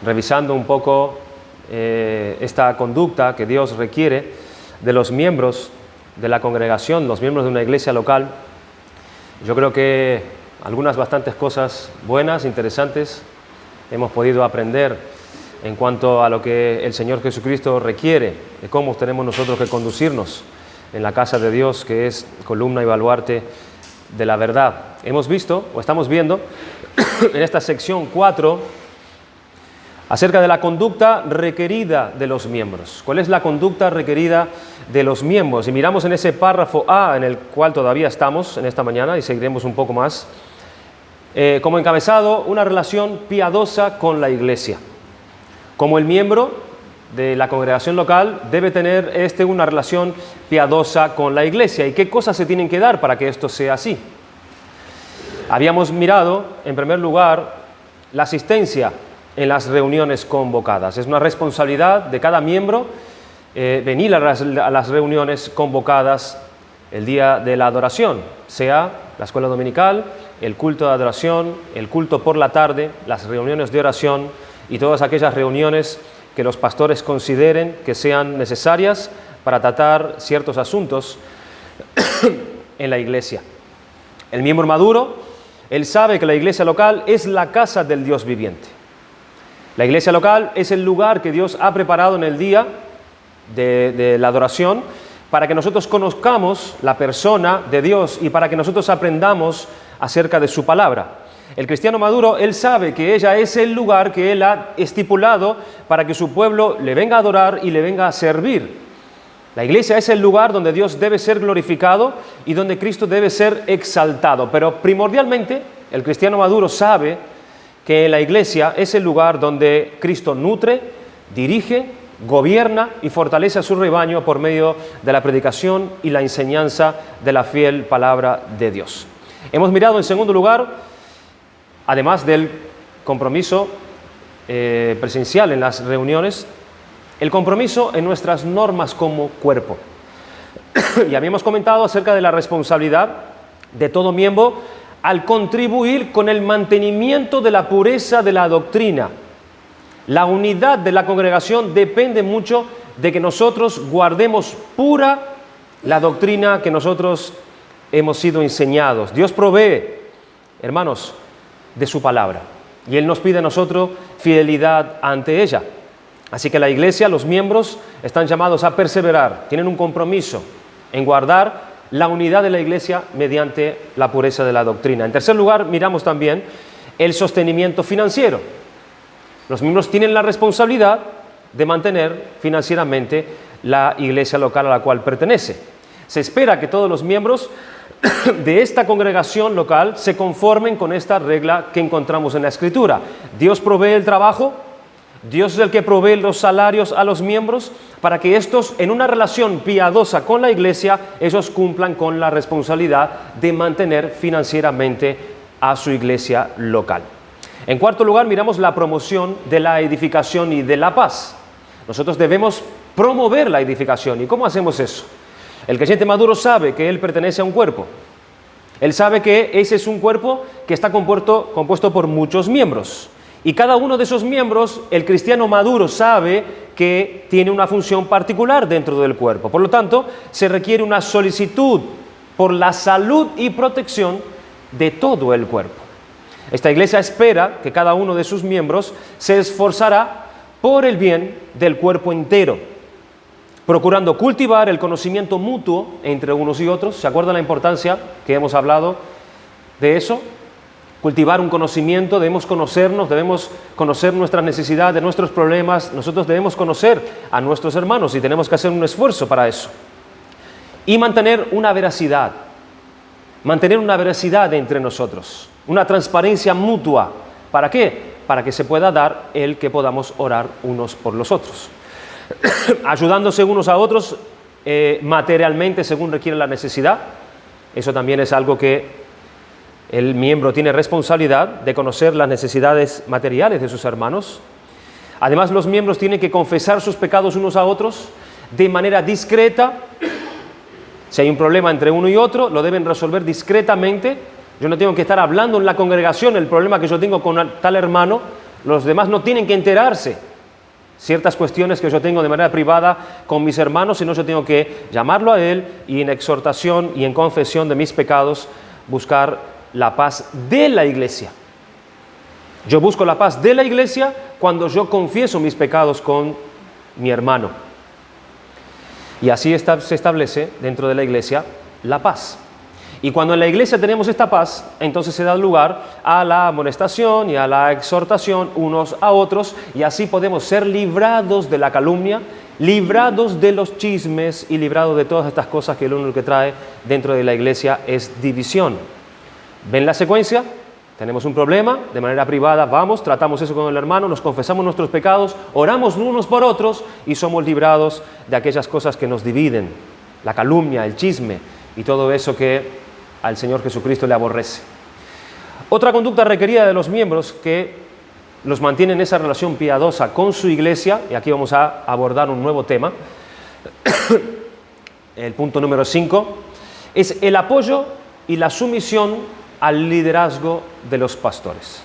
revisando un poco esta conducta que Dios requiere de los miembros de la congregación, los miembros de una iglesia local. Yo creo que algunas bastantes cosas buenas, interesantes, hemos podido aprender en cuanto a lo que el Señor Jesucristo requiere, de cómo tenemos nosotros que conducirnos en la casa de Dios, que es columna y baluarte de la verdad. Hemos visto, o estamos viendo, en esta sección 4, acerca de la conducta requerida de los miembros. ¿Cuál es la conducta requerida de los miembros? Y miramos en ese párrafo A, en el cual todavía estamos en esta mañana, y seguiremos un poco más, como encabezado, una relación piadosa con la iglesia. Como el miembro de la congregación local debe tener una relación piadosa con la iglesia. ¿Y qué cosas se tienen que dar para que esto sea así? Habíamos mirado, en primer lugar, la asistencia en las reuniones convocadas. Es una responsabilidad de cada miembro venir a las reuniones convocadas el día de la adoración, sea la escuela dominical, el culto de adoración, el culto por la tarde, las reuniones de oración y todas aquellas reuniones que los pastores consideren que sean necesarias para tratar ciertos asuntos en la iglesia. El miembro maduro, él sabe que la iglesia local es la casa del Dios viviente. La iglesia local es el lugar que Dios ha preparado en el día de la adoración para que nosotros conozcamos la persona de Dios y para que nosotros aprendamos acerca de su palabra. El cristiano maduro, él sabe que ella es el lugar que él ha estipulado para que su pueblo le venga a adorar y le venga a servir. La iglesia es el lugar donde Dios debe ser glorificado y donde Cristo debe ser exaltado. Pero primordialmente, el cristiano maduro sabe que la iglesia es el lugar donde Cristo nutre, dirige, gobierna y fortalece a su rebaño por medio de la predicación y la enseñanza de la fiel palabra de Dios. Hemos mirado en segundo lugar, además del compromiso presencial en las reuniones, el compromiso en nuestras normas como cuerpo. Y habíamos comentado acerca de la responsabilidad de todo miembro al contribuir con el mantenimiento de la pureza de la doctrina. La unidad de la congregación depende mucho de que nosotros guardemos pura la doctrina que nosotros hemos sido enseñados. Dios provee, hermanos, de su palabra, y Él nos pide a nosotros fidelidad ante ella. Así que la iglesia, los miembros, están llamados a perseverar, tienen un compromiso en guardar la unidad de la iglesia mediante la pureza de la doctrina. En tercer lugar, miramos también el sostenimiento financiero. Los miembros tienen la responsabilidad de mantener financieramente la iglesia local a la cual pertenece. Se espera que todos los miembros de esta congregación local se conformen con esta regla que encontramos en la Escritura. Dios provee el trabajo, Dios es el que provee los salarios a los miembros para que estos, en una relación piadosa con la iglesia, ellos cumplan con la responsabilidad de mantener financieramente a su iglesia local. En cuarto lugar, miramos la promoción de la edificación y de la paz. Nosotros debemos promover la edificación. ¿Y cómo hacemos eso? El creyente maduro sabe que él pertenece a un cuerpo. Él sabe que ese es un cuerpo que está compuesto por muchos miembros. Y cada uno de esos miembros, el cristiano maduro sabe que tiene una función particular dentro del cuerpo. Por lo tanto, se requiere una solicitud por la salud y protección de todo el cuerpo. Esta iglesia espera que cada uno de sus miembros se esforzará por el bien del cuerpo entero, procurando cultivar el conocimiento mutuo entre unos y otros. ¿Se acuerdan la importancia que hemos hablado de eso? Cultivar un conocimiento, debemos conocernos, debemos conocer nuestras necesidades, nuestros problemas. Nosotros debemos conocer a nuestros hermanos y tenemos que hacer un esfuerzo para eso. Y mantener una veracidad entre nosotros, una transparencia mutua. ¿Para qué? Para que se pueda dar el que podamos orar unos por los otros. Ayudándose unos a otros materialmente según requiere la necesidad. Eso también es algo que el miembro tiene responsabilidad de conocer las necesidades materiales de sus hermanos. Además, los miembros tienen que confesar sus pecados unos a otros de manera discreta. Si hay un problema entre uno y otro, lo deben resolver discretamente. Yo no tengo que estar hablando en la congregación el problema que yo tengo con tal hermano, Los demás no tienen que enterarse ciertas cuestiones que yo tengo de manera privada con mis hermanos, sino yo tengo que llamarlo a él y en exhortación y en confesión de mis pecados buscar la paz de la iglesia. Yo busco la paz de la iglesia cuando yo confieso mis pecados con mi hermano. Y así se establece dentro de la iglesia la paz. Y cuando en la iglesia tenemos esta paz, entonces se da lugar a la amonestación y a la exhortación unos a otros, y así podemos ser librados de la calumnia, librados de los chismes y librados de todas estas cosas que lo único que trae dentro de la iglesia es división. ¿Ven la secuencia? Tenemos un problema, de manera privada vamos, tratamos eso con el hermano, nos confesamos nuestros pecados, oramos unos por otros y somos librados de aquellas cosas que nos dividen, la calumnia, el chisme y todo eso que al Señor Jesucristo le aborrece. Otra conducta requerida de los miembros que los mantiene en esa relación piadosa con su iglesia, y aquí vamos a abordar un nuevo tema, el punto número 5, es el apoyo y la sumisión al liderazgo de los pastores.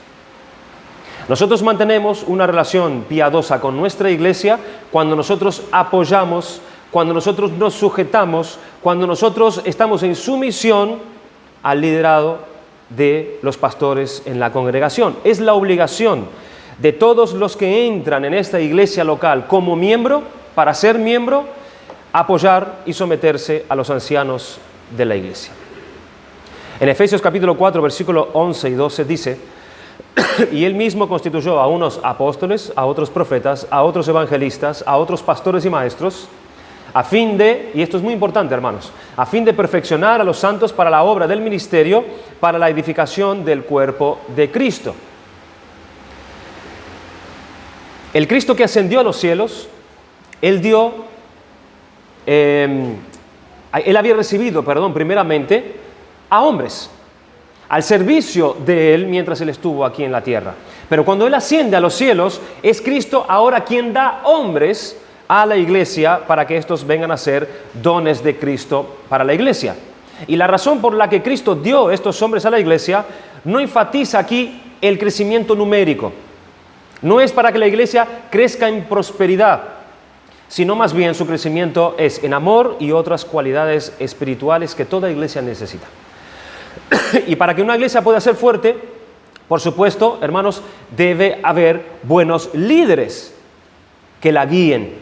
Nosotros mantenemos una relación piadosa con nuestra iglesia cuando nosotros apoyamos, cuando nosotros nos sujetamos, cuando nosotros estamos en sumisión al liderado de los pastores en la congregación. Es la obligación de todos los que entran en esta iglesia local como miembro, para ser miembro, apoyar y someterse a los ancianos de la iglesia. En Efesios capítulo 4, versículo 11 y 12 dice: y él mismo constituyó a unos apóstoles, a otros profetas, a otros evangelistas, a otros pastores y maestros, a fin de, y esto es muy importante, hermanos, a fin de perfeccionar a los santos para la obra del ministerio, para la edificación del cuerpo de Cristo. El Cristo que ascendió a los cielos, Él había recibido, primeramente a hombres, al servicio de Él mientras Él estuvo aquí en la tierra. Pero cuando Él asciende a los cielos, es Cristo ahora quien da hombres a la iglesia para que estos vengan a ser dones de Cristo para la iglesia. Y la razón por la que Cristo dio estos hombres a la iglesia no enfatiza aquí el crecimiento numérico. No es para que la iglesia crezca en prosperidad, sino más bien su crecimiento es en amor y otras cualidades espirituales que toda iglesia necesita. Y para que una iglesia pueda ser fuerte, por supuesto, hermanos, debe haber buenos líderes que la guíen.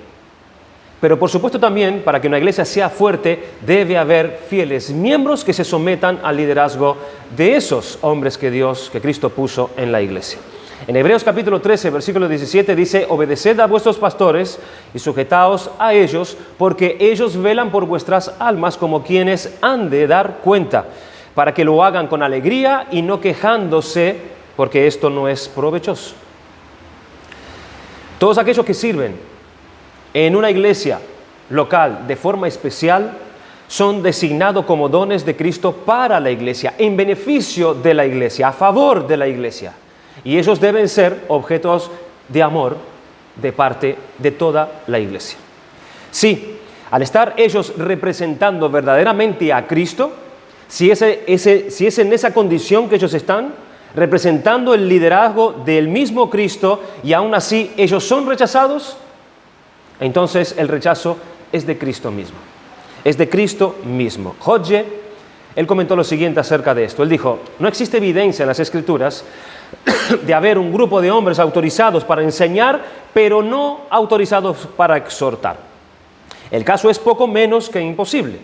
Pero por supuesto también, para que una iglesia sea fuerte, debe haber fieles miembros que se sometan al liderazgo de esos hombres que Cristo puso en la iglesia. En Hebreos capítulo 13, versículo 17 dice: obedeced a vuestros pastores y sujetaos a ellos, porque ellos velan por vuestras almas como quienes han de dar cuenta, para que lo hagan con alegría y no quejándose, porque esto no es provechoso. Todos aquellos que sirven en una iglesia local de forma especial son designados como dones de Cristo para la iglesia, en beneficio de la iglesia, a favor de la iglesia. Y ellos deben ser objetos de amor de parte de toda la iglesia. Sí, al estar ellos representando verdaderamente a Cristo, si es en esa condición que ellos están, representando el liderazgo del mismo Cristo, y aún así ellos son rechazados, entonces el rechazo es de Cristo mismo. Es de Cristo mismo. Hodge, él comentó lo siguiente acerca de esto. Él dijo: no existe evidencia en las Escrituras de haber un grupo de hombres autorizados para enseñar, pero no autorizados para exhortar. El caso es poco menos que imposible.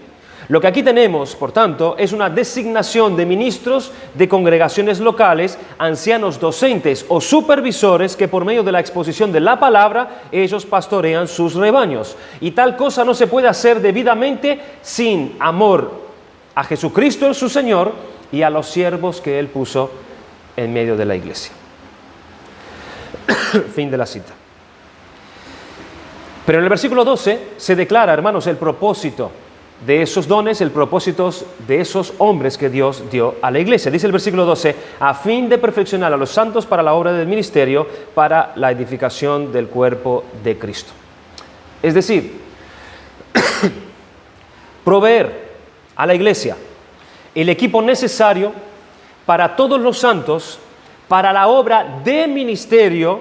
Lo que aquí tenemos, por tanto, es una designación de ministros de congregaciones locales, ancianos docentes o supervisores que por medio de la exposición de la palabra, ellos pastorean sus rebaños. Y tal cosa no se puede hacer debidamente sin amor a Jesucristo, su Señor, y a los siervos que Él puso en medio de la iglesia. Fin de la cita. Pero en el versículo 12 se declara, hermanos, el propósito de esos dones, el propósito de esos hombres que Dios dio a la iglesia. Dice el versículo 12: a fin de perfeccionar a los santos para la obra del ministerio, para la edificación del cuerpo de Cristo. Es decir, proveer a la iglesia el equipo necesario para todos los santos para la obra de ministerio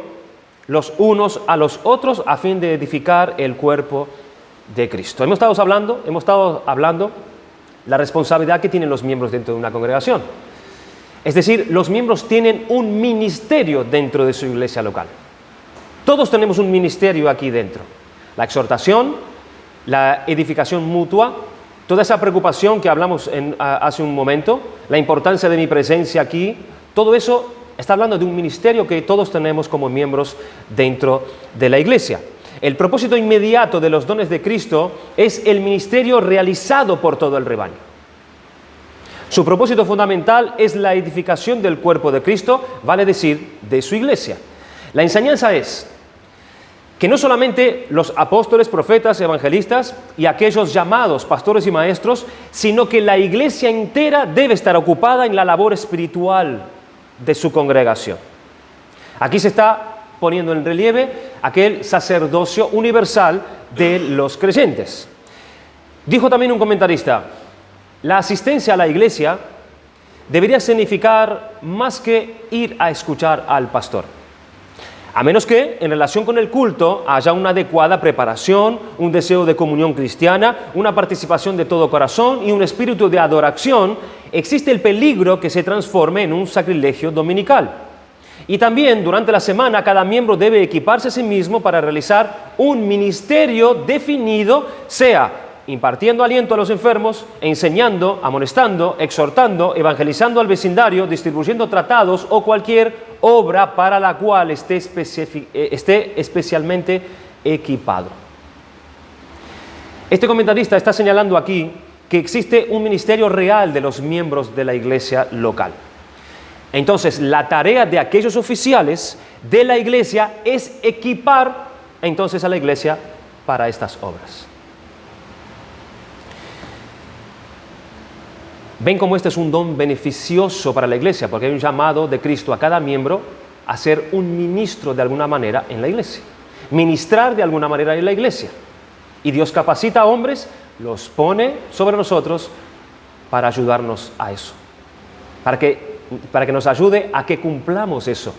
los unos a los otros a fin de edificar el cuerpo de Cristo. Hemos estado hablando la responsabilidad que tienen los miembros dentro de una congregación. Es decir, los miembros tienen un ministerio dentro de su iglesia local. Todos tenemos un ministerio aquí dentro. La exhortación, la edificación mutua, toda esa preocupación que hablamos hace un momento, la importancia de mi presencia aquí, todo eso está hablando de un ministerio que todos tenemos como miembros dentro de la iglesia. El propósito inmediato de los dones de Cristo es el ministerio realizado por todo el rebaño. Su propósito fundamental es la edificación del cuerpo de Cristo, vale decir, de su iglesia. La enseñanza es que no solamente los apóstoles, profetas, evangelistas y aquellos llamados pastores y maestros, sino que la iglesia entera debe estar ocupada en la labor espiritual de su congregación. Aquí se está poniendo en relieve aquel sacerdocio universal de los creyentes. Dijo también un comentarista, la asistencia a la iglesia debería significar más que ir a escuchar al pastor. A menos que, en relación con el culto, haya una adecuada preparación, un deseo de comunión cristiana, una participación de todo corazón y un espíritu de adoración, existe el peligro que se transforme en un sacrilegio dominical. Y también, durante la semana, cada miembro debe equiparse a sí mismo para realizar un ministerio definido, sea impartiendo aliento a los enfermos, enseñando, amonestando, exhortando, evangelizando al vecindario, distribuyendo tratados o cualquier obra para la cual esté especialmente equipado. Este comentarista está señalando aquí que existe un ministerio real de los miembros de la iglesia local. Entonces, la tarea de aquellos oficiales de la iglesia es equipar entonces a la iglesia para estas obras. Ven cómo este es un don beneficioso para la iglesia, porque hay un llamado de Cristo a cada miembro a ser un ministro de alguna manera en la iglesia, ministrar de alguna manera en la iglesia. Y Dios capacita a hombres, los pone sobre nosotros para ayudarnos a eso, para que nos ayude a que cumplamos eso,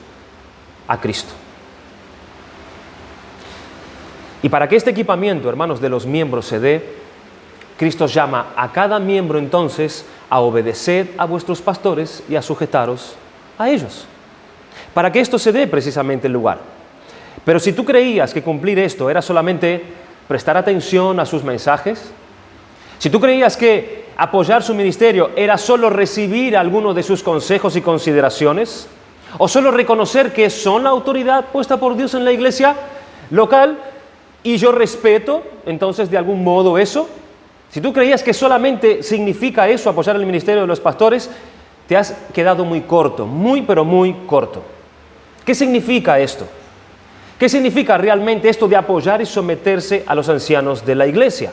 a Cristo. Y para que este equipamiento, hermanos, de los miembros se dé, Cristo llama a cada miembro entonces a obedecer a vuestros pastores y a sujetaros a ellos, para que esto se dé precisamente el lugar. Pero si tú creías que cumplir esto era solamente prestar atención a sus mensajes, si tú creías que apoyar su ministerio era solo recibir alguno de sus consejos y consideraciones, o solo reconocer que son la autoridad puesta por Dios en la iglesia local, y yo respeto entonces de algún modo eso, si tú creías que solamente significa eso, apoyar el ministerio de los pastores, te has quedado muy corto, pero muy corto. ¿Qué significa esto? ¿Qué significa realmente esto de apoyar y someterse a los ancianos de la iglesia?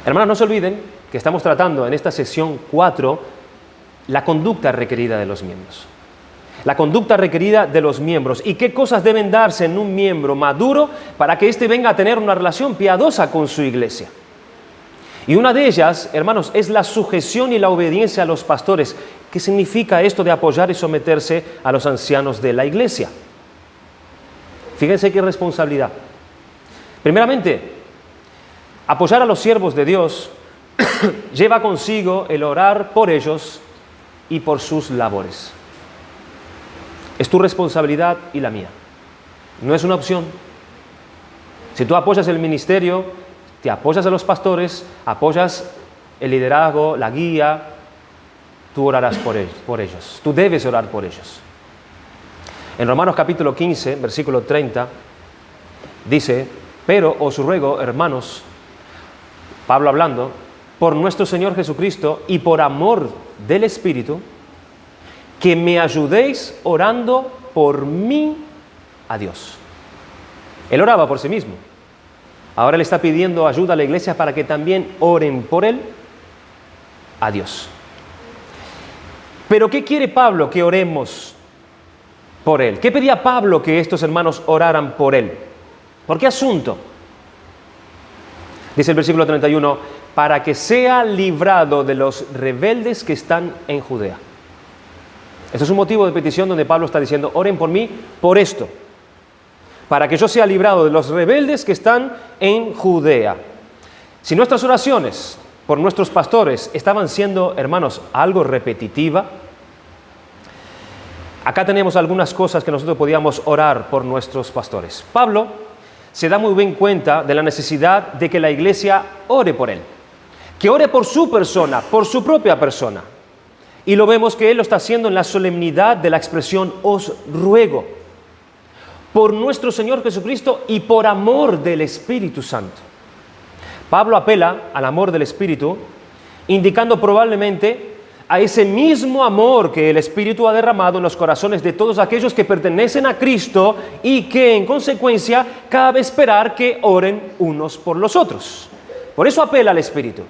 Hermanos, no se olviden que estamos tratando en esta sesión 4 la conducta requerida de los miembros. La conducta requerida de los miembros y qué cosas deben darse en un miembro maduro para que éste venga a tener una relación piadosa con su iglesia. Y una de ellas, hermanos, es la sujeción y la obediencia a los pastores. ¿Qué significa esto de apoyar y someterse a los ancianos de la iglesia? Fíjense qué responsabilidad. Primeramente, apoyar a los siervos de Dios lleva consigo el orar por ellos y por sus labores. Es tu responsabilidad y la mía. No es una opción. Si tú apoyas el ministerio, te apoyas a los pastores, apoyas el liderazgo, la guía, tú orarás por ellos. Tú debes orar por ellos. En Romanos capítulo 15, versículo 30, dice, pero os ruego, hermanos, Pablo hablando, por nuestro Señor Jesucristo y por amor del Espíritu, que me ayudéis orando por mí a Dios. Él oraba por sí mismo. Ahora le está pidiendo ayuda a la iglesia para que también oren por él a Dios. Pero ¿qué quiere Pablo que oremos por él? ¿Qué pedía Pablo que estos hermanos oraran por él? ¿Por qué asunto? Dice el versículo 31, para que sea librado de los rebeldes que están en Judea. Este es un motivo de petición donde Pablo está diciendo, oren por mí por esto, para que yo sea librado de los rebeldes que están en Judea. Si nuestras oraciones por nuestros pastores estaban siendo, hermanos, algo repetitiva, acá tenemos algunas cosas que nosotros podíamos orar por nuestros pastores. Pablo se da muy bien cuenta de la necesidad de que la iglesia ore por él, que ore por su persona, por su propia persona. Y lo vemos que él lo está haciendo en la solemnidad de la expresión os ruego, por nuestro Señor Jesucristo y por amor del Espíritu Santo. Pablo apela al amor del Espíritu, indicando probablemente a ese mismo amor que el Espíritu ha derramado en los corazones de todos aquellos que pertenecen a Cristo y que en consecuencia cabe esperar que oren unos por los otros. Por eso apela al Espíritu.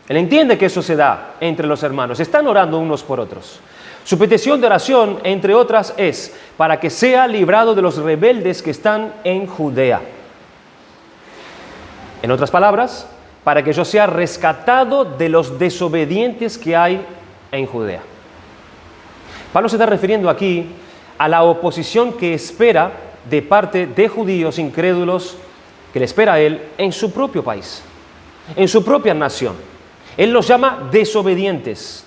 Él entiende que eso se da entre los hermanos, están orando unos por otros. Su petición de oración, entre otras, es para que sea librado de los rebeldes que están en Judea. En otras palabras, para que yo sea rescatado de los desobedientes que hay en Judea. Pablo se está refiriendo aquí a la oposición que espera de parte de judíos incrédulos, que le espera a él en su propio país, en su propia nación. Él los llama desobedientes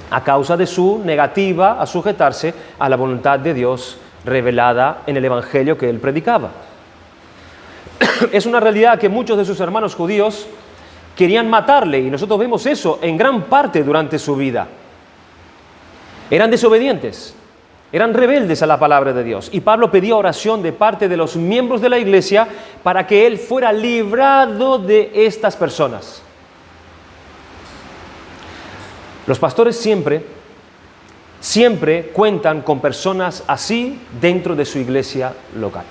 a causa de su negativa a sujetarse a la voluntad de Dios revelada en el evangelio que él predicaba. Es una realidad que muchos de sus hermanos judíos querían matarle, y nosotros vemos eso en gran parte durante su vida. Eran desobedientes, eran rebeldes a la palabra de Dios, y Pablo pedía oración de parte de los miembros de la iglesia para que él fuera librado de estas personas. Los pastores siempre cuentan con personas así dentro de su iglesia local.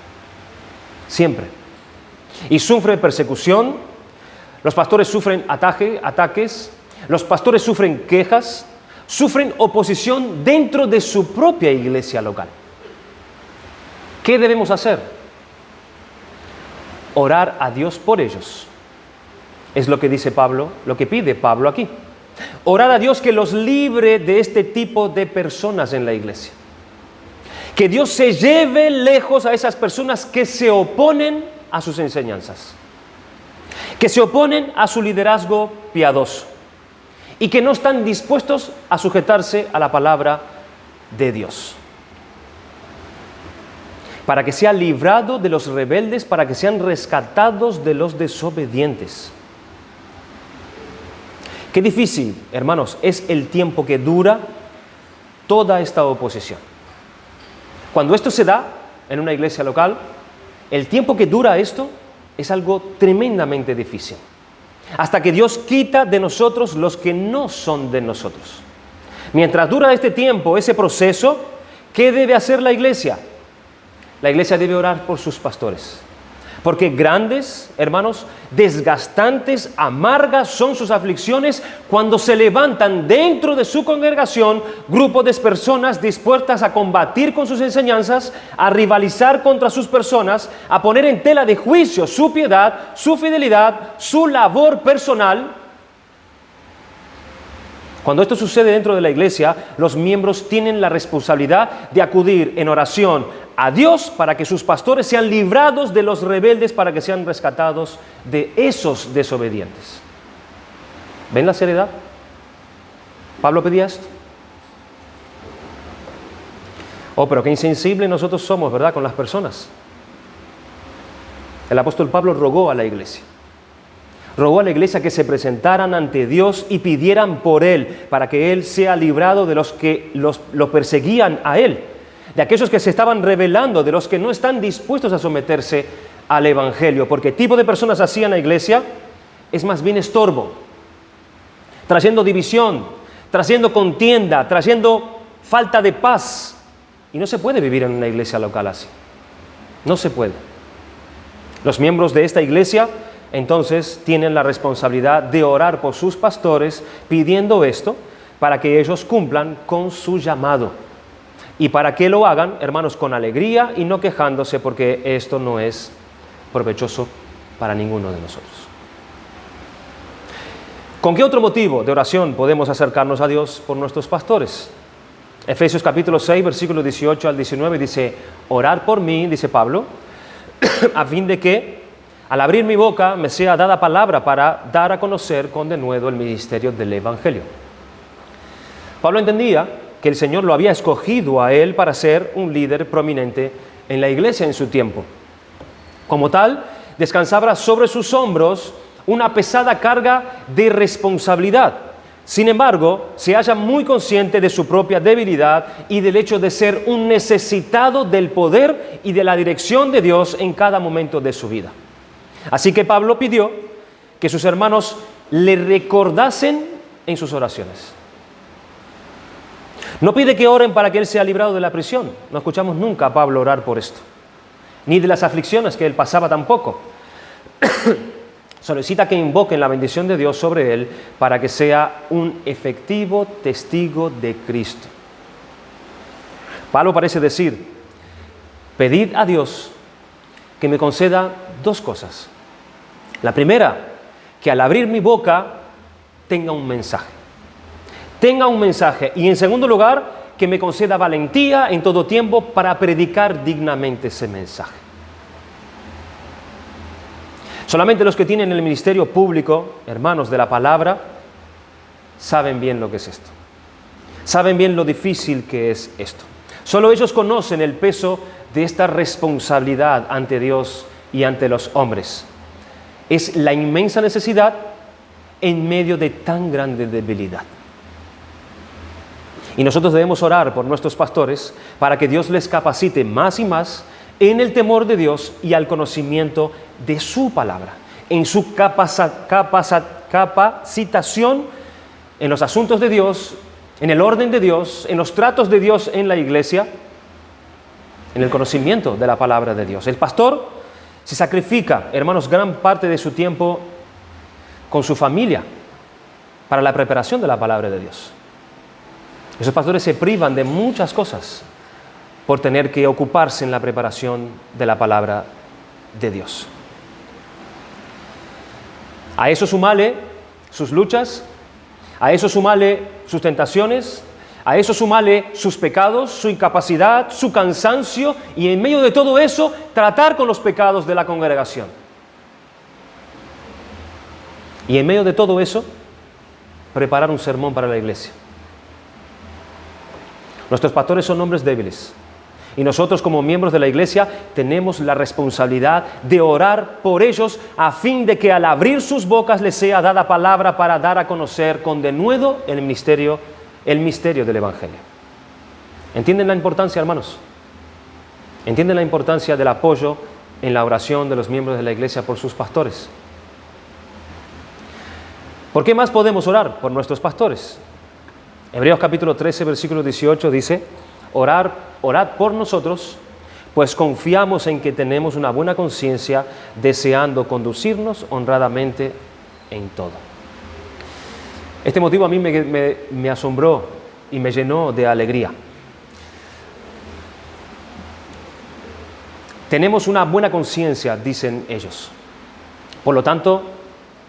Siempre. Y sufren persecución, los pastores sufren ataques, los pastores sufren quejas, sufren oposición dentro de su propia iglesia local. ¿Qué debemos hacer? Orar a Dios por ellos. Es lo que dice Pablo, lo que pide Pablo aquí. Orar a Dios que los libre de este tipo de personas en la iglesia. Que Dios se lleve lejos a esas personas que se oponen a sus enseñanzas, que se oponen a su liderazgo piadoso y que no están dispuestos a sujetarse a la palabra de Dios. Para que sea librado de los rebeldes, para que sean rescatados de los desobedientes. Qué difícil, hermanos, es el tiempo que dura toda esta oposición. Cuando esto se da en una iglesia local, el tiempo que dura esto es algo tremendamente difícil. Hasta que Dios quita de nosotros los que no son de nosotros. Mientras dura este tiempo, ese proceso, ¿qué debe hacer la iglesia? La iglesia debe orar por sus pastores. Porque grandes, hermanos, desgastantes, amargas son sus aflicciones cuando se levantan dentro de su congregación grupos de personas dispuestas a combatir con sus enseñanzas, a rivalizar contra sus personas, a poner en tela de juicio su piedad, su fidelidad, su labor personal. Cuando esto sucede dentro de la iglesia, los miembros tienen la responsabilidad de acudir en oración a Dios para que sus pastores sean librados de los rebeldes, para que sean rescatados de esos desobedientes. ¿Ven la seriedad? Pablo pedía esto. Oh, pero qué insensible nosotros somos, ¿verdad?, con las personas. El apóstol Pablo rogó a la iglesia. Rogó a la iglesia que se presentaran ante Dios y pidieran por él, para que él sea librado de los que lo perseguían a él, de aquellos que se estaban rebelando, de los que no están dispuestos a someterse al evangelio, porque el tipo de personas así en la iglesia es más bien estorbo, trayendo división, trayendo contienda, trayendo falta de paz, y no se puede vivir en una iglesia local así, no se puede. Los miembros de esta iglesia entonces tienen la responsabilidad de orar por sus pastores, pidiendo esto para que ellos cumplan con su llamado. Y para que lo hagan, hermanos, con alegría y no quejándose, porque esto no es provechoso para ninguno de nosotros. ¿Con qué otro motivo de oración podemos acercarnos a Dios por nuestros pastores? Efesios capítulo 6, versículos 18 al 19 dice, orad por mí, dice Pablo, a fin de que al abrir mi boca me sea dada palabra para dar a conocer con denuedo el ministerio del Evangelio. Pablo entendía que el Señor lo había escogido a él para ser un líder prominente en la iglesia en su tiempo. Como tal, descansaba sobre sus hombros una pesada carga de responsabilidad. Sin embargo, se halla muy consciente de su propia debilidad y del hecho de ser un necesitado del poder y de la dirección de Dios en cada momento de su vida. Así que Pablo pidió que sus hermanos le recordasen en sus oraciones. No pide que oren para que él sea librado de la prisión. No escuchamos nunca a Pablo orar por esto. Ni de las aflicciones que él pasaba tampoco. Solicita que invoquen la bendición de Dios sobre él para que sea un efectivo testigo de Cristo. Pablo parece decir, pedid a Dios que me conceda dos cosas. La primera, que al abrir mi boca tenga un mensaje. Tenga un mensaje. Y en segundo lugar, que me conceda valentía en todo tiempo para predicar dignamente ese mensaje. Solamente los que tienen el ministerio público, hermanos de la palabra, saben bien lo que es esto. Saben bien lo difícil que es esto. Solo ellos conocen el peso de esta responsabilidad ante Dios y ante los hombres. Es la inmensa necesidad en medio de tan grande debilidad. Y nosotros debemos orar por nuestros pastores para que Dios les capacite más y más en el temor de Dios y al conocimiento de su palabra, en su capacitación en los asuntos de Dios, en el orden de Dios, en los tratos de Dios en la iglesia, en el conocimiento de la palabra de Dios. El pastor se sacrifica, hermanos, gran parte de su tiempo con su familia para la preparación de la palabra de Dios. Esos pastores se privan de muchas cosas por tener que ocuparse en la preparación de la palabra de Dios. A eso sumale sus luchas, a eso sumale sus tentaciones, a eso sumale sus pecados, su incapacidad, su cansancio y en medio de todo eso tratar con los pecados de la congregación. Y en medio de todo eso preparar un sermón para la iglesia. Nuestros pastores son hombres débiles. Y nosotros como miembros de la iglesia tenemos la responsabilidad de orar por ellos a fin de que al abrir sus bocas les sea dada palabra para dar a conocer con denuedo el misterio del Evangelio. ¿Entienden la importancia, hermanos? ¿Entienden la importancia del apoyo en la oración de los miembros de la iglesia por sus pastores? ¿Por qué más podemos orar por nuestros pastores? Hebreos capítulo 13, versículo 18 dice, orad por nosotros, pues confiamos en que tenemos una buena conciencia, deseando conducirnos honradamente en todo. Este motivo a mí me asombró y me llenó de alegría. Tenemos una buena conciencia, dicen ellos. Por lo tanto,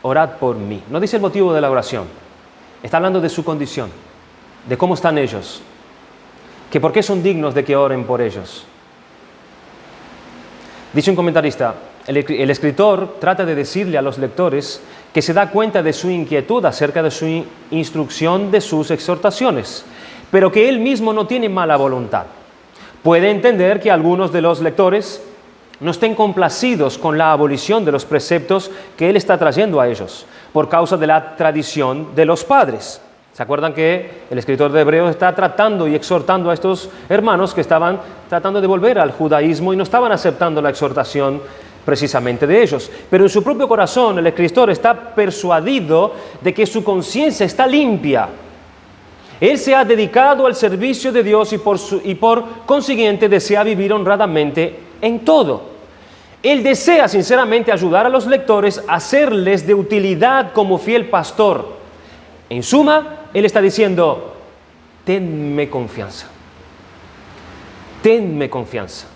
orad por mí. No dice el motivo de la oración. Está hablando de su condición, de cómo están ellos, que por qué son dignos de que oren por ellos. Dice un comentarista, el escritor trata de decirle a los lectores que se da cuenta de su inquietud acerca de su instrucción, de sus exhortaciones, pero que él mismo no tiene mala voluntad. Puede entender que algunos de los lectores no estén complacidos con la abolición de los preceptos que él está trayendo a ellos, por causa de la tradición de los padres. ¿Se acuerdan que el escritor de Hebreos está tratando y exhortando a estos hermanos que estaban tratando de volver al judaísmo y no estaban aceptando la exhortación precisamente de ellos? Pero en su propio corazón el escritor está persuadido de que su conciencia está limpia. Él se ha dedicado al servicio de Dios y por consiguiente desea vivir honradamente en todo. Él desea sinceramente ayudar a los lectores a serles de utilidad como fiel pastor. En suma, él está diciendo, tenme confianza. Tenme confianza.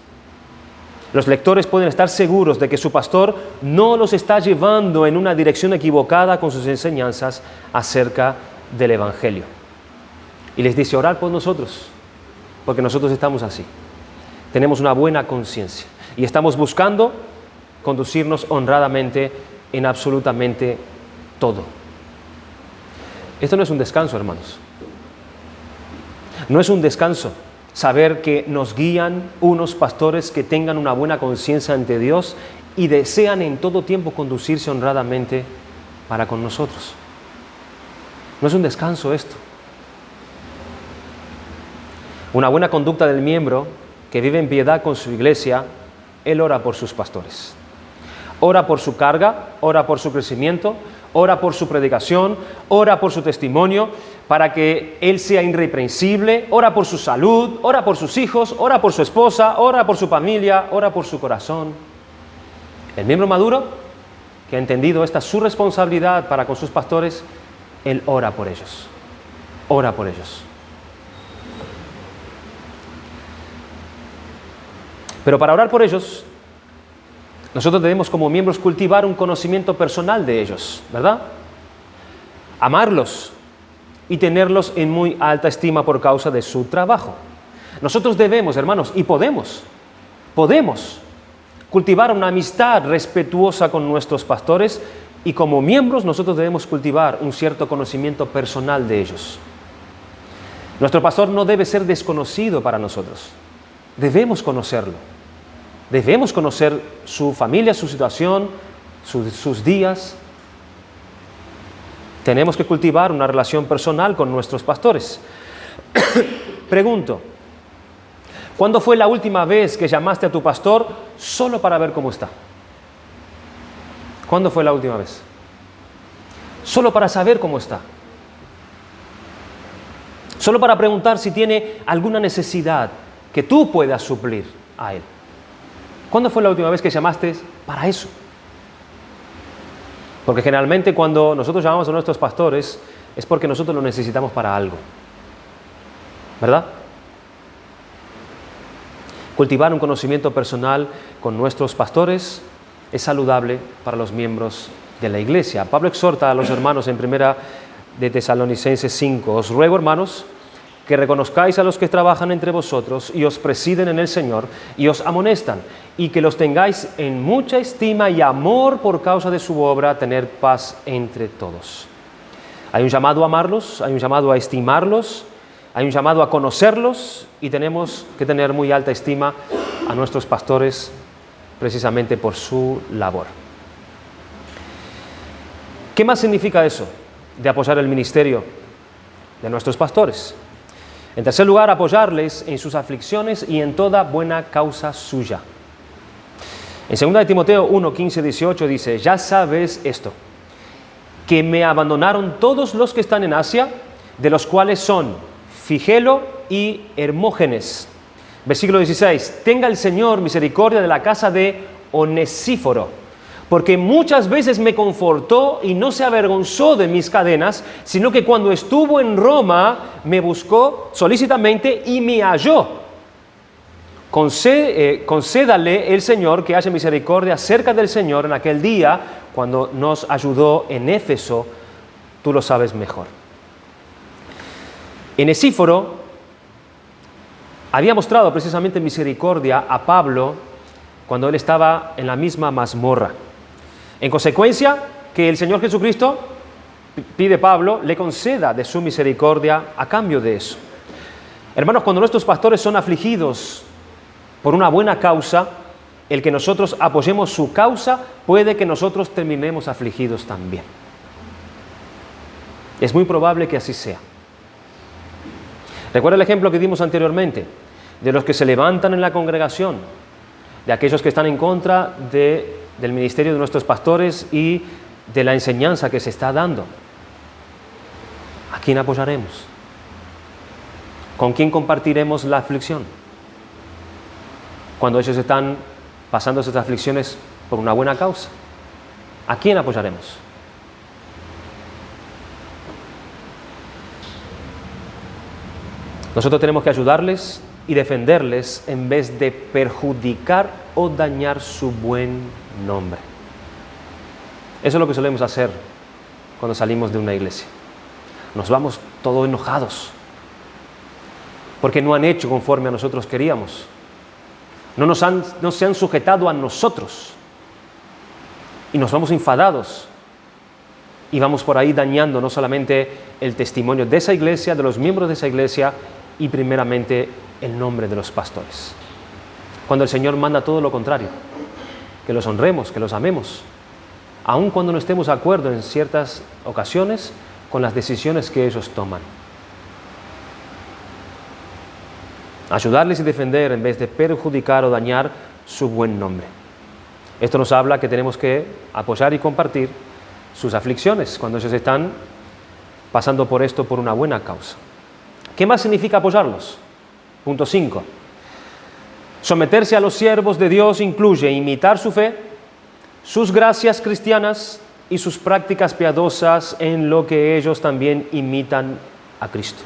Los lectores pueden estar seguros de que su pastor no los está llevando en una dirección equivocada con sus enseñanzas acerca del Evangelio. Y les dice, orad por nosotros, porque nosotros estamos así. Tenemos una buena conciencia y estamos buscando conducirnos honradamente en absolutamente todo. Esto no es un descanso, hermanos. No es un descanso saber que nos guían unos pastores que tengan una buena conciencia ante Dios y desean en todo tiempo conducirse honradamente para con nosotros. No es un descanso esto. Una buena conducta del miembro que vive en piedad con su iglesia, él ora por sus pastores. Ora por su carga, ora por su crecimiento, ora por su predicación, ora por su testimonio, para que él sea irreprensible, ora por su salud, ora por sus hijos, ora por su esposa, ora por su familia, ora por su corazón. El miembro maduro, que ha entendido esta su responsabilidad para con sus pastores, él ora por ellos. Ora por ellos. Pero para orar por ellos, nosotros debemos como miembros cultivar un conocimiento personal de ellos, ¿verdad? Amarlos y tenerlos en muy alta estima por causa de su trabajo. Nosotros debemos, hermanos, y podemos cultivar una amistad respetuosa con nuestros pastores y como miembros nosotros debemos cultivar un cierto conocimiento personal de ellos. Nuestro pastor no debe ser desconocido para nosotros. Debemos conocerlo. Debemos conocer su familia, su situación, sus días. Tenemos que cultivar una relación personal con nuestros pastores. Pregunto, ¿cuándo fue la última vez que llamaste a tu pastor solo para ver cómo está? ¿Cuándo fue la última vez? Solo para saber cómo está. Solo para preguntar si tiene alguna necesidad que tú puedas suplir a él. ¿Cuándo fue la última vez que llamaste para eso? Porque generalmente cuando nosotros llamamos a nuestros pastores es porque nosotros lo necesitamos para algo. ¿Verdad? Cultivar un conocimiento personal con nuestros pastores es saludable para los miembros de la iglesia. Pablo exhorta a los hermanos en 1 de Tesalonicenses 5. Os ruego, hermanos, que reconozcáis a los que trabajan entre vosotros y os presiden en el Señor y os amonestan, y que los tengáis en mucha estima y amor por causa de su obra, a tener paz entre todos. Hay un llamado a amarlos, hay un llamado a estimarlos, hay un llamado a conocerlos y tenemos que tener muy alta estima a nuestros pastores precisamente por su labor. ¿Qué más significa eso de apoyar el ministerio de nuestros pastores? En tercer lugar, apoyarles en sus aflicciones y en toda buena causa suya. En 2 de Timoteo 1, 15, 18 dice, ya sabes esto, que me abandonaron todos los que están en Asia, de los cuales son Figelo y Hermógenes. Versículo 16, tenga el Señor misericordia de la casa de Onesíforo, porque muchas veces me confortó y no se avergonzó de mis cadenas, sino que cuando estuvo en Roma me buscó solícitamente y me halló. Concédale el Señor que haya misericordia cerca del Señor en aquel día cuando nos ayudó en Éfeso, tú lo sabes mejor. Onesíforo había mostrado precisamente misericordia a Pablo cuando él estaba en la misma mazmorra. En consecuencia, que el Señor Jesucristo, pide Pablo, le conceda de su misericordia a cambio de eso. Hermanos, cuando nuestros pastores son afligidos por una buena causa, el que nosotros apoyemos su causa puede que nosotros terminemos afligidos también. Es muy probable que así sea. Recuerda el ejemplo que dimos anteriormente, de los que se levantan en la congregación, de aquellos que están en contra del ministerio de nuestros pastores y de la enseñanza que se está dando. ¿A quién apoyaremos? ¿Con quién compartiremos la aflicción? Cuando ellos están pasando esas aflicciones por una buena causa, ¿a quién apoyaremos? Nosotros tenemos que ayudarles y defenderles en vez de perjudicar o dañar su buen nombre. Eso es lo que solemos hacer cuando salimos de una iglesia. Nos vamos todos enojados. porque no han hecho conforme a nosotros queríamos. No se han sujetado a nosotros. Y nos vamos enfadados. Y vamos por ahí dañando no solamente el testimonio de esa iglesia, de los miembros de esa iglesia, y primeramente el nombre de los pastores. Cuando el Señor manda todo lo contrario, que los honremos, que los amemos, aun cuando no estemos de acuerdo en ciertas ocasiones con las decisiones que ellos toman. Ayudarles y defender en vez de perjudicar o dañar su buen nombre. Esto nos habla que tenemos que apoyar y compartir sus aflicciones cuando ellos están pasando por esto por una buena causa. ¿Qué más significa apoyarlos? Punto 5. Someterse a los siervos de Dios incluye imitar su fe, sus gracias cristianas y sus prácticas piadosas en lo que ellos también imitan a Cristo.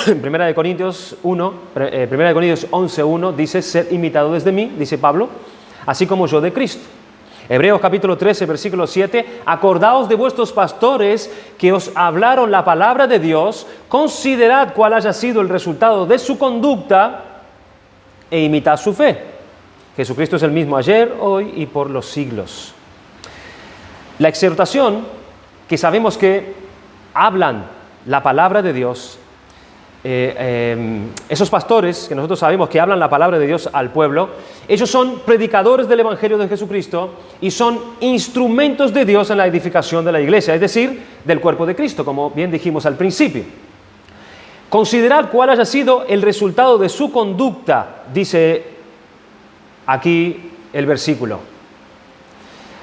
En 1 Corintios 11:1 dice: sed imitadores de mí, dice Pablo, así como yo de Cristo. Hebreos capítulo 13, versículo 7, acordaos de vuestros pastores que os hablaron la palabra de Dios, considerad cuál haya sido el resultado de su conducta e imitad su fe. Jesucristo es el mismo ayer, hoy y por los siglos. La exhortación, que sabemos que hablan la palabra de Dios, esos pastores que nosotros sabemos que hablan la palabra de Dios al pueblo, ellos son predicadores del Evangelio de Jesucristo y son instrumentos de Dios en la edificación de la iglesia, es decir, del cuerpo de Cristo, como bien dijimos al principio. Considerar cuál haya sido el resultado de su conducta, dice aquí el versículo.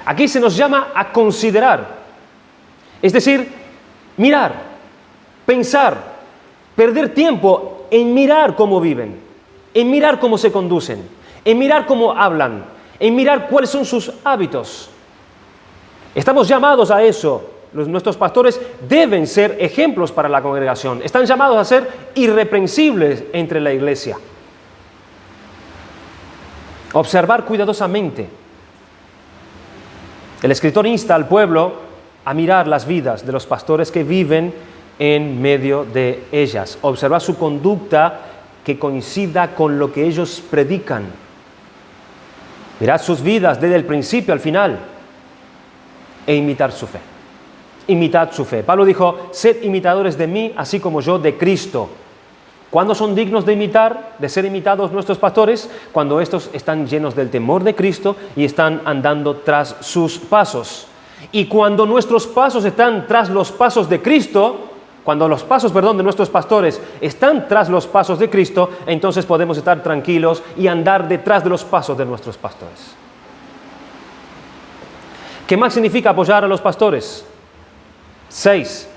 Aquí se nos llama a considerar, es decir, mirar, pensar, perder tiempo en mirar cómo viven, en mirar cómo se conducen, en mirar cómo hablan, en mirar cuáles son sus hábitos. Estamos llamados a eso. Nuestros pastores deben ser ejemplos para la congregación. Están llamados a ser irreprensibles entre la iglesia. Observar cuidadosamente. El escritor insta al pueblo a mirar las vidas de los pastores que viven en medio de ellas. Observar su conducta que coincida con lo que ellos predican. Mirad sus vidas desde el principio al final e imitar su fe. Imitad su fe. Pablo dijo: sed imitadores de mí, así como yo de Cristo. ¿Cuándo son dignos de imitar, de ser imitados nuestros pastores? Cuando estos están llenos del temor de Cristo y están andando tras sus pasos. Y cuando nuestros pasos están tras los pasos de Cristo, cuando los pasos, de nuestros pastores están tras los pasos de Cristo, entonces podemos estar tranquilos y andar detrás de los pasos de nuestros pastores. ¿Qué más significa apoyar a los pastores? 6.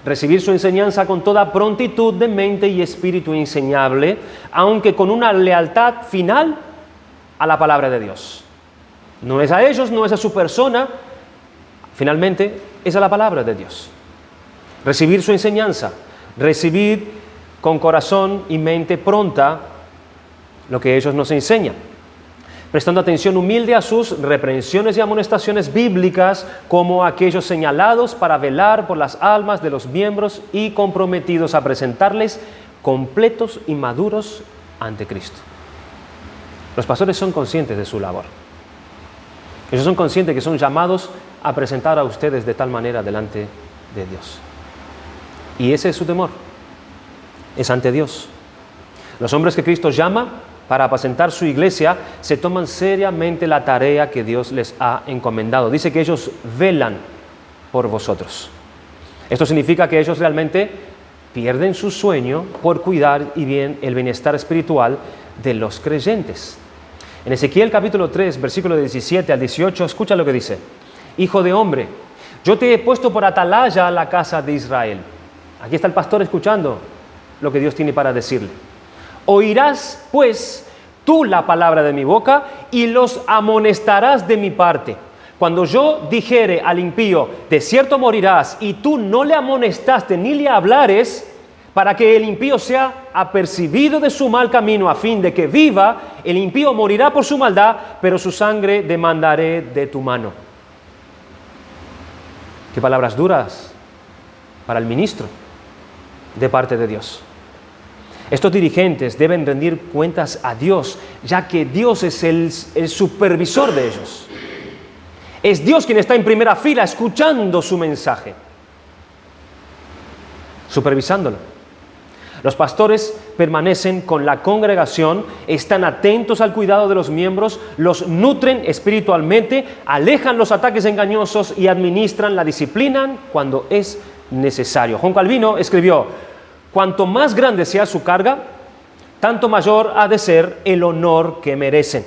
Recibir su enseñanza con toda prontitud de mente y espíritu enseñable, aunque con una lealtad final a la palabra de Dios. No es a ellos, no es a su persona, finalmente es a la palabra de Dios. Recibir su enseñanza, recibir con corazón y mente pronta lo que ellos nos enseñan, prestando atención humilde a sus reprensiones y amonestaciones bíblicas como aquellos señalados para velar por las almas de los miembros y comprometidos a presentarles completos y maduros ante Cristo. Los pastores son conscientes de su labor. Ellos son conscientes que son llamados a presentar a ustedes de tal manera delante de Dios. Y ese es su temor, es ante Dios. Los hombres que Cristo llama para apacentar su iglesia se toman seriamente la tarea que Dios les ha encomendado. Dice que ellos velan por vosotros. Esto significa que ellos realmente pierden su sueño por cuidar y bien el bienestar espiritual de los creyentes. En Ezequiel capítulo 3, versículo 17 al 18, escucha lo que dice: Hijo de hombre, yo te he puesto por atalaya a la casa de Israel. Aquí está el pastor escuchando lo que Dios tiene para decirle. Oirás, pues, tú la palabra de mi boca y los amonestarás de mi parte. Cuando yo dijere al impío, de cierto morirás, y tú no le amonestaste ni le hablares, para que el impío sea apercibido de su mal camino a fin de que viva, el impío morirá por su maldad, pero su sangre demandaré de tu mano. Qué palabras duras para el ministro de parte de Dios. Estos dirigentes deben rendir cuentas a Dios, ya que Dios es el supervisor de ellos. Es Dios quien está en primera fila escuchando su mensaje, supervisándolo. Los pastores permanecen con la congregación, están atentos al cuidado de los miembros, los nutren espiritualmente, alejan los ataques engañosos y administran la disciplina cuando es necesario. Juan Calvino escribió: cuanto más grande sea su carga, tanto mayor ha de ser el honor que merecen,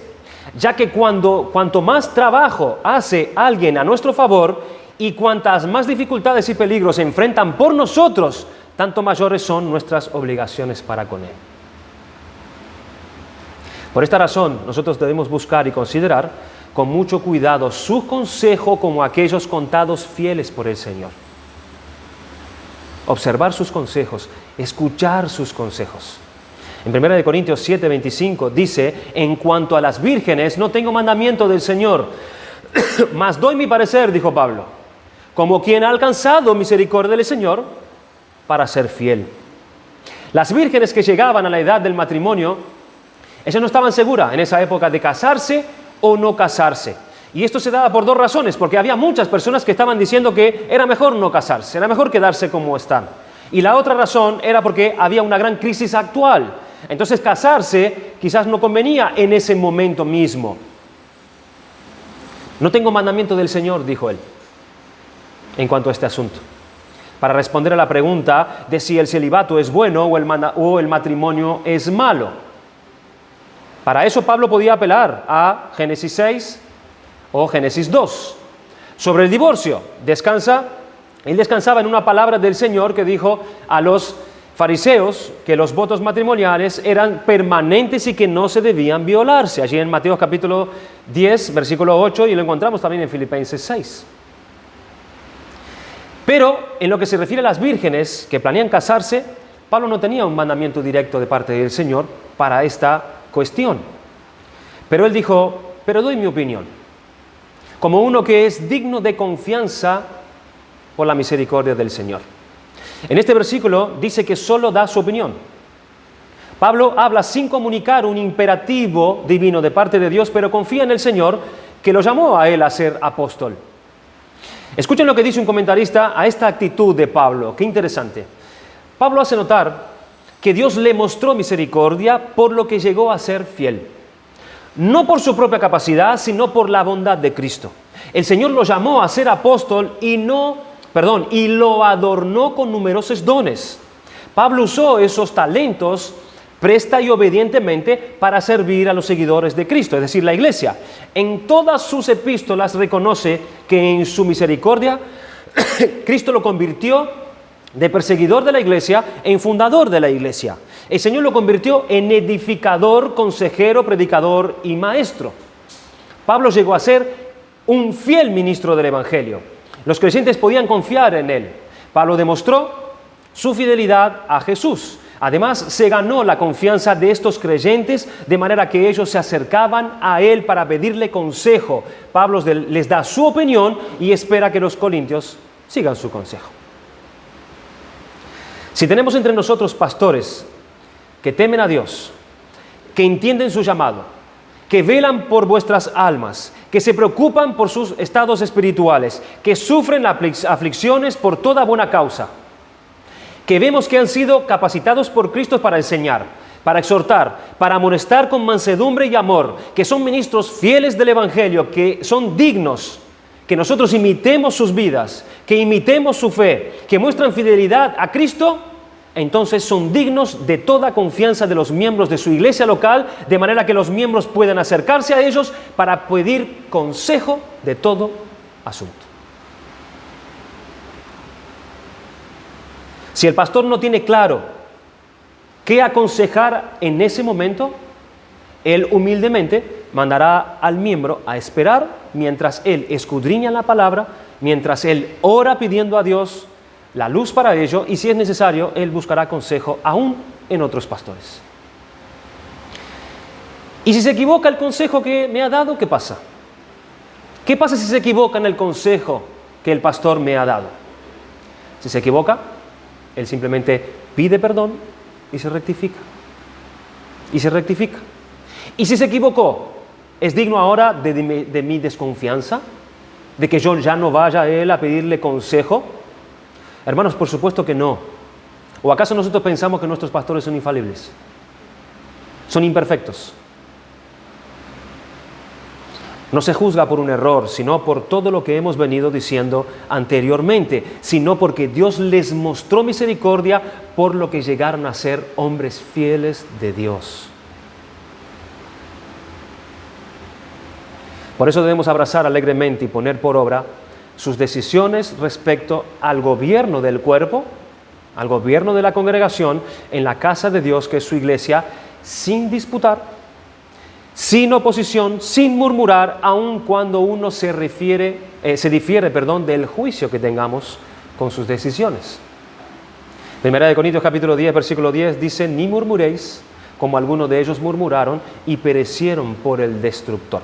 ya que cuanto más trabajo hace alguien a nuestro favor y cuantas más dificultades y peligros se enfrentan por nosotros, tanto mayores son nuestras obligaciones para con Él. Por esta razón, nosotros debemos buscar y considerar con mucho cuidado su consejo como aquellos contados fieles por el Señor. Observar sus consejos, escuchar sus consejos. En 1 Corintios 7:25 dice: en cuanto a las vírgenes, no tengo mandamiento del Señor, mas doy mi parecer, dijo Pablo, como quien ha alcanzado misericordia del Señor, para ser fiel. Las vírgenes que llegaban a la edad del matrimonio, ellas no estaban seguras en esa época de casarse o no casarse. Y esto se daba por dos razones, porque había muchas personas que estaban diciendo que era mejor no casarse, era mejor quedarse como están. Y la otra razón era porque había una gran crisis actual. Entonces casarse quizás no convenía en ese momento mismo. No tengo mandamiento del Señor, dijo él, en cuanto a este asunto, para responder a la pregunta de si el celibato es bueno o el matrimonio es malo. Para eso Pablo podía apelar a Génesis 6 o Génesis 2. Sobre el divorcio, él descansaba en una palabra del Señor que dijo a los fariseos que los votos matrimoniales eran permanentes y que no se debían violarse. Allí en Mateo capítulo 10, versículo 8, y lo encontramos también en Filipenses 6. Pero en lo que se refiere a las vírgenes que planean casarse, Pablo no tenía un mandamiento directo de parte del Señor para esta cuestión. Pero él dijo: pero doy mi opinión, como uno que es digno de confianza por la misericordia del Señor. En este versículo dice que solo da su opinión. Pablo habla sin comunicar un imperativo divino de parte de Dios, pero confía en el Señor que lo llamó a él a ser apóstol. Escuchen lo que dice un comentarista a esta actitud de Pablo. Qué interesante. Pablo hace notar que Dios le mostró misericordia por lo que llegó a ser fiel. No por su propia capacidad, sino por la bondad de Cristo. El Señor lo llamó a ser apóstol y lo adornó con numerosos dones. Pablo usó esos talentos presta y obedientemente para servir a los seguidores de Cristo, es decir, la iglesia. En todas sus epístolas reconoce que en su misericordia Cristo lo convirtió de perseguidor de la iglesia en fundador de la iglesia. El Señor lo convirtió en edificador, consejero, predicador y maestro. Pablo llegó a ser un fiel ministro del Evangelio. Los creyentes podían confiar en él. Pablo demostró su fidelidad a Jesús. Además, se ganó la confianza de estos creyentes, de manera que ellos se acercaban a él para pedirle consejo. Pablo les da su opinión y espera que los corintios sigan su consejo. Si tenemos entre nosotros pastores que temen a Dios, que entienden su llamado, que velan por vuestras almas, que se preocupan por sus estados espirituales, que sufren aflicciones por toda buena causa, que vemos que han sido capacitados por Cristo para enseñar, para exhortar, para amonestar con mansedumbre y amor, que son ministros fieles del Evangelio, que son dignos, que nosotros imitemos sus vidas, que imitemos su fe, que muestran fidelidad a Cristo, entonces son dignos de toda confianza de los miembros de su iglesia local, de manera que los miembros puedan acercarse a ellos para pedir consejo de todo asunto. Si el pastor no tiene claro qué aconsejar en ese momento, él humildemente mandará al miembro a esperar mientras él escudriña la palabra, mientras él ora pidiendo a Dios la luz para ello, y si es necesario, él buscará consejo aún en otros pastores. Y si se equivoca el consejo que me ha dado, ¿qué pasa? ¿Qué pasa si se equivoca en el consejo que el pastor me ha dado? Si se equivoca, él simplemente pide perdón y se rectifica. y se rectifica. Y si se equivocó, ¿es digno ahora de mi desconfianza? ¿De que yo ya no vaya a él a pedirle consejo? Hermanos, por supuesto que no. ¿O acaso nosotros pensamos que nuestros pastores son infalibles? Son imperfectos. No se juzga por un error, sino por todo lo que hemos venido diciendo anteriormente, sino porque Dios les mostró misericordia por lo que llegaron a ser hombres fieles de Dios. Por eso debemos abrazar alegremente y poner por obra sus decisiones respecto al gobierno del cuerpo, al gobierno de la congregación en la casa de Dios, que es su iglesia, sin disputar, sin oposición, sin murmurar, aun cuando uno se difiere, del juicio que tengamos con sus decisiones. Primera de Corintios capítulo 10, versículo 10 dice: ni murmuréis, como algunos de ellos murmuraron y perecieron por el destructor.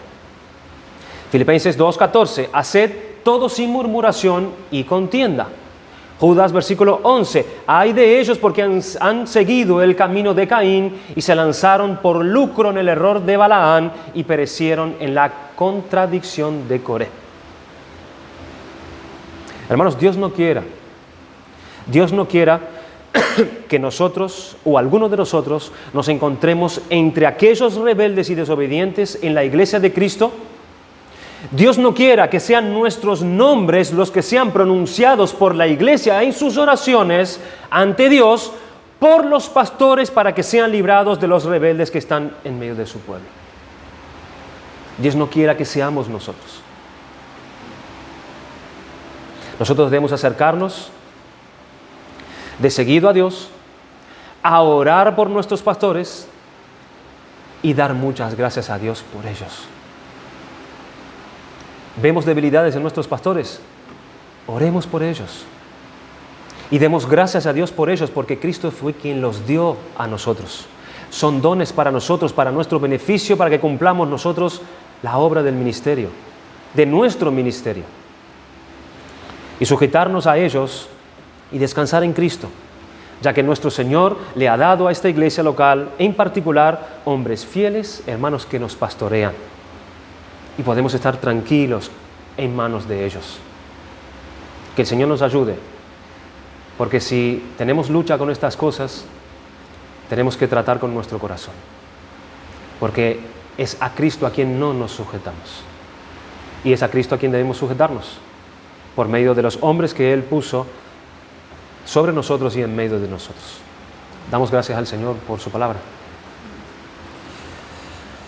Filipenses 2:14, haced todo sin murmuración y contienda. Judas, versículo 11, ay de ellos porque han seguido el camino de Caín y se lanzaron por lucro en el error de Balaán y perecieron en la contradicción de Coré. Hermanos, Dios no quiera que nosotros o alguno de nosotros nos encontremos entre aquellos rebeldes y desobedientes en la iglesia de Cristo. Dios no quiera que sean nuestros nombres los que sean pronunciados por la iglesia en sus oraciones ante Dios por los pastores para que sean librados de los rebeldes que están en medio de su pueblo. Dios no quiera que seamos nosotros. Nosotros debemos acercarnos de seguido a Dios, a orar por nuestros pastores y dar muchas gracias a Dios por ellos. Vemos debilidades en nuestros pastores, oremos por ellos y demos gracias a Dios por ellos, porque Cristo fue quien los dio a nosotros. Son dones para nosotros, para nuestro beneficio, para que cumplamos nosotros la obra del ministerio, de nuestro ministerio, y sujetarnos a ellos y descansar en Cristo, ya que nuestro Señor le ha dado a esta iglesia local, en particular, hombres fieles, hermanos que nos pastorean. Y podemos estar tranquilos en manos de ellos. Que el Señor nos ayude, porque si tenemos lucha con estas cosas, tenemos que tratar con nuestro corazón, porque es a Cristo a quien no nos sujetamos, y es a Cristo a quien debemos sujetarnos, por medio de los hombres que Él puso sobre nosotros y en medio de nosotros. Damos gracias al Señor por su palabra.